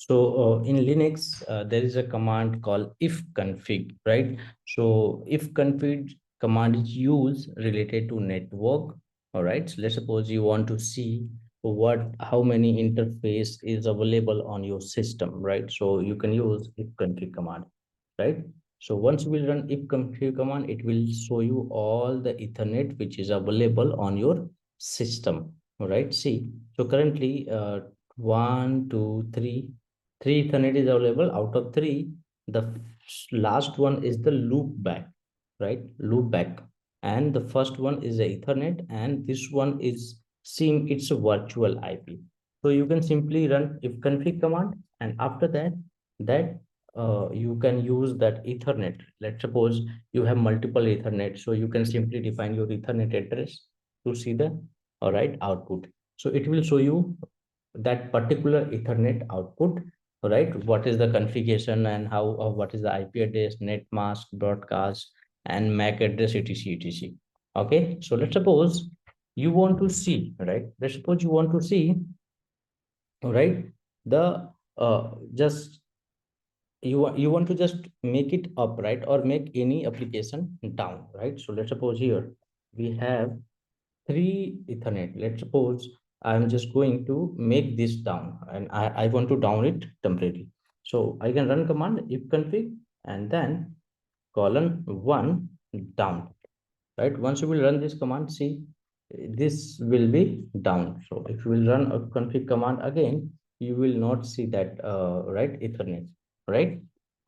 So in Linux, there is a command called ifconfig, right? So ifconfig command is used related to network. All right. So let's suppose you want to see how many interface is available on your system, right? So you can use ifconfig command, right? So once you will run ifconfig command, it will show you all the Ethernet which is available on your system. All right. See, so currently, one, two, three Ethernet is available. Out of three, the last one is the loopback, right? Loopback, and the first one is the Ethernet, and this one is seeing it's a virtual IP. So you can simply run ifconfig command, and after that you can use that Ethernet. Let's suppose you have multiple Ethernet, so you can simply define your Ethernet address to see the all right output. So it will show you that particular Ethernet output, right? What is the configuration and how, what is the IP address, net mask, broadcast, and MAC address, etc, etc. Okay, so let's suppose you want to see, right? Let's suppose you want to see, right? The just you want to just make it up, right? Or make any application down, right? So let's suppose here we have three Ethernet. Let's suppose I'm just going to make this down, and I want to down it temporarily. So I can run command ifconfig and then colon one down, right? Once you will run this command, see, this will be down. So if you will run a config command again, you will not see that right Ethernet, right?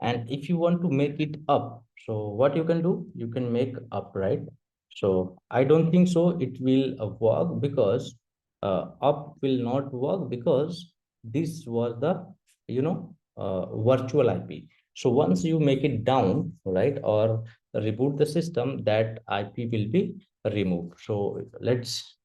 And if you want to make it up, so what you can do, you can make up, right? So I don't think so it will work, because up will not work, because this was the virtual IP. So once you make it down, right, or reboot the system, that IP will be removed. So let's,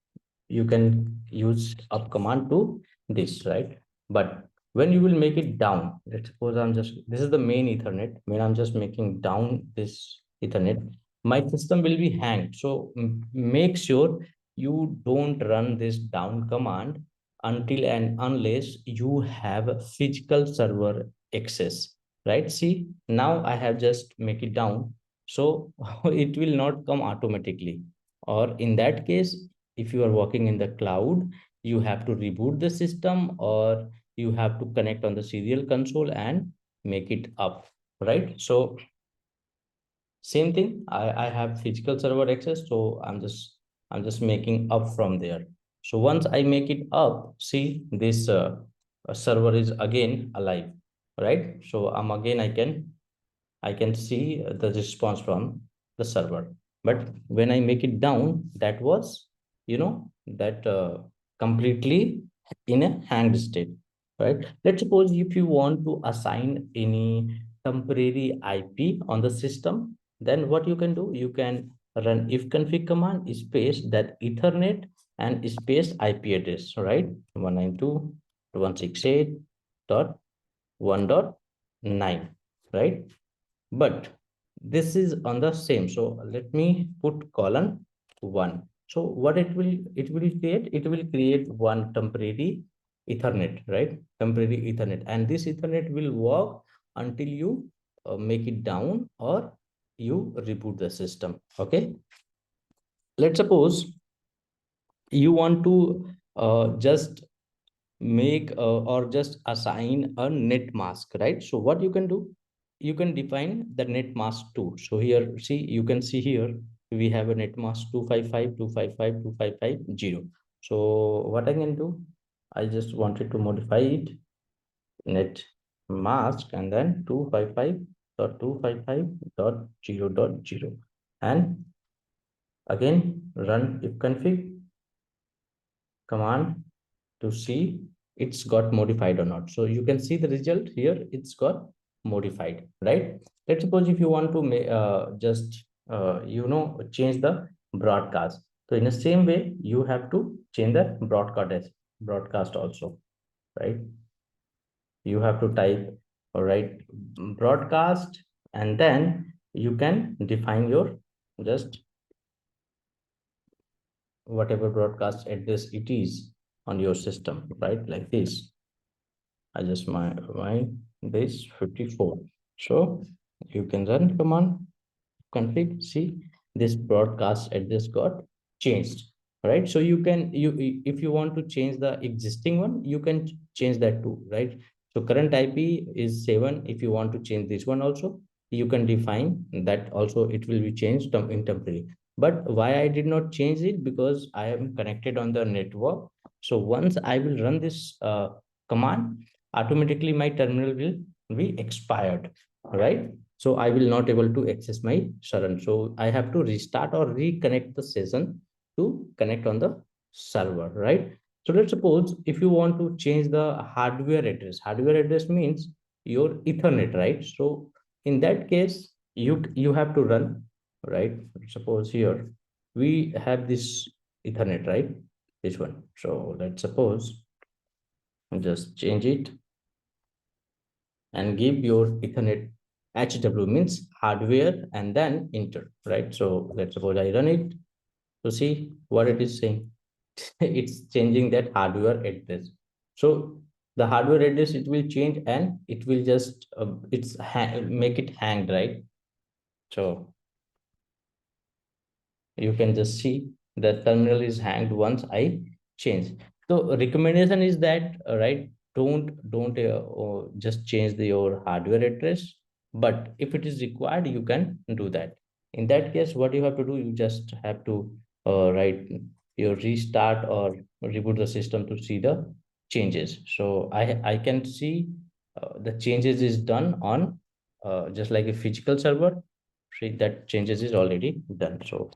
you can use up command to this, right? But when you will make it down, let's suppose I'm just, this is the main Ethernet. When I'm just making down this Ethernet, my system will be hanged. So make sure you don't run this down command until and unless you have a physical server access, right? See, now I have just make it down, so it will not come automatically. Or in that case, if you are working in the cloud, you have to reboot the system, or you have to connect on the serial console and make it up, right? So same thing, I have physical server access, so I'm just making up from there. So once I make it up, see, this server is again alive, right? So I'm again, I can see the response from the server. But when I make it down, that was, that completely in a hanged state, right? Let's suppose if you want to assign any temporary IP on the system, then what you can do, you can run ifconfig command space that Ethernet and space IP address, right? 192.168.1.9, right? But this is on the same. So let me put colon one. So what it will create one temporary Ethernet, right? Temporary Ethernet, and this Ethernet will work until you make it down or you reboot the system. Okay. Let's suppose you want to just make or just assign a net mask, right? So what you can do, you can define the net mask too. So here, see, you can see here we have a net mask 255.255.255.0. So what I can do, I just wanted to modify it, net mask, and then 255.255.0.0, and again run ifconfig command to see it's got modified or not. So you can see the result here, it's got modified, right? Let's suppose if you want to just change the broadcast. So in the same way, you have to change the broadcast also, right? You have to type, all right, broadcast, and then you can define your just whatever broadcast address it is on your system, right? Like this. I just my this 54. So you can run command config. See, this broadcast address got changed, right? So you can, if you want to change the existing one, you can change that too, right? So current IP is 7. If you want to change this one also, you can define that also, it will be changed in temporary. But why I did not change it? Because I am connected on the network. So once I will run this command, automatically my terminal will be expired, right? So I will not able to access my server. So I have to restart or reconnect the session to connect on the server, right? So let's suppose if you want to change the hardware address means your Ethernet, right? So in that case, you have to run, right? Suppose here we have this Ethernet, right? This one. So let's suppose just change it and give your Ethernet HW means hardware and then enter, right? So let's suppose I run it to see what it is saying. It's changing that hardware address. So the hardware address, it will change and it will just make it hanged, right? So you can just see the terminal is hanged once I change. So recommendation is that, right, don't just change your hardware address, but if it is required, you can do that. In that case, what you have to do, you just have to write your restart or reboot the system to see the changes. So I can see the changes is done on just like a physical server. See that changes is already done. So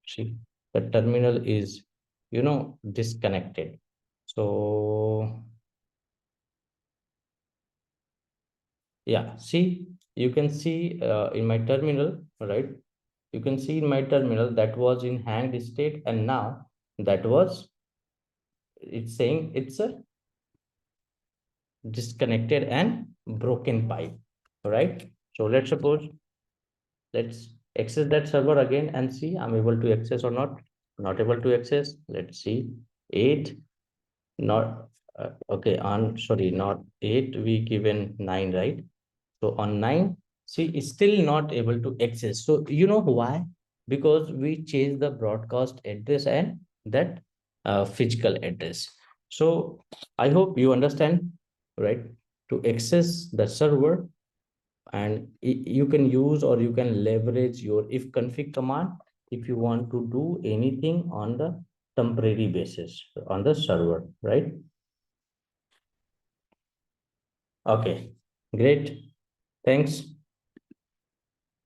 see, the terminal is, disconnected. So yeah, see, you can see in my terminal, right? You can see in my terminal that was in hanged state, and now that was, it's saying it's a disconnected and broken pipe, right? So let's suppose, let's access that server again and see I'm able to access or not. Not able to access. Let's see. 8, not okay, on, sorry, not 8, we given 9, right? So on 9, see, it's still not able to access. So you know why? Because we changed the broadcast address and that physical address. So I hope you understand, right? To access the server, and you can use or you can leverage your ifconfig command if you want to do anything on the temporary basis on the server, right? Okay, great. Thanks.